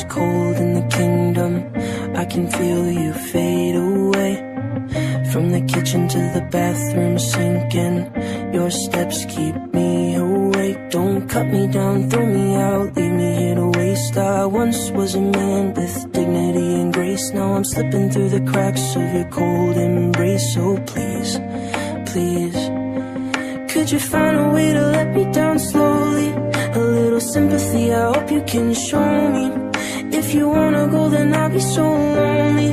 it's cold in the kingdom. I can feel you fade away. From the kitchen to the bathroom sinking, your steps keep me awake. Don't cut me down, throw me out, leave me here to waste. I once was a man with dignity and grace. Now I'm slipping through the cracks of your cold embrace. So please, please, could you find a way to let me down slowly? A little sympathy, I hope you can show me. If you wanna go, then I'll be so lonely.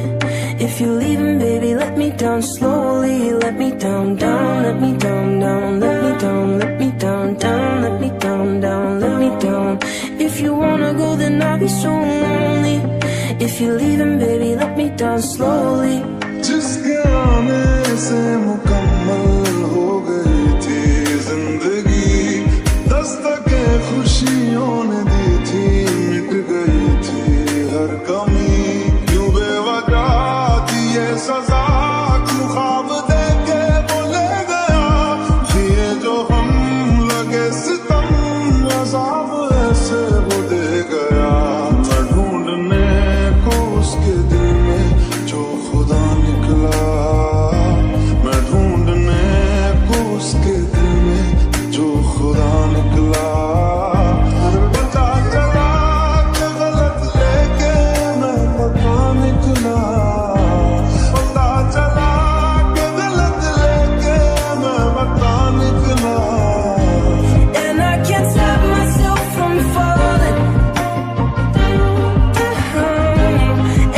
If you're leaving, baby, let me down slowly. Let me down, down, let me down, down, let me down, let me down, down, let me down, down, let me down. If you wanna go, then I'll be so lonely. If you're leaving, baby, let me down slowly. जिसके आने से मुकम्मल हो गई थी जिंदगी, दस्तके खुशियों ने दी थी, मिट गई थी हर कमी। यूं बेवजह थी ये सजा, क्यों ख्वाब देके वो ले गया। जिए जो हम लगे सितम, अज़ाब ऐसे वो दे गया। मैं ढूंढने को उसके दिल में जो खुदा निकला, मैं ढूंढने को उसके दिल में जो खुदा निकला। पता चला कि गलत लेके मैं पता निकला। पता चला कि गलत लेके मैं पता निकला। And I can't stop myself from falling down.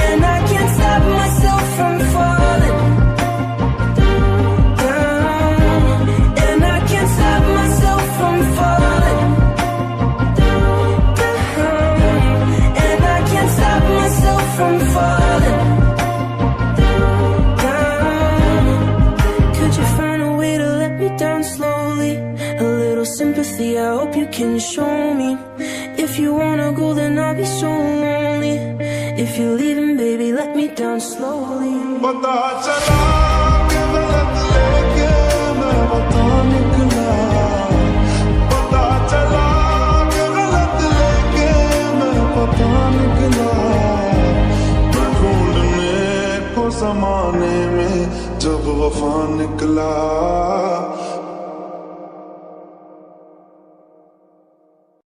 And I can't stop myself from falling down. And I can't stop myself from falling down. And I can't stop myself from falling down. Could you find a way to let me down slowly? A little sympathy, I hope you can show me. If you wanna go, then I'll be so lonely. If you're leaving, baby, let me down slowly. पता चला कि गलत लेके मैं पता निकला। पता चला कि गलत लेके मैं पता निकला। मैं ढूंढने को ज़माने में जब वफा निकला।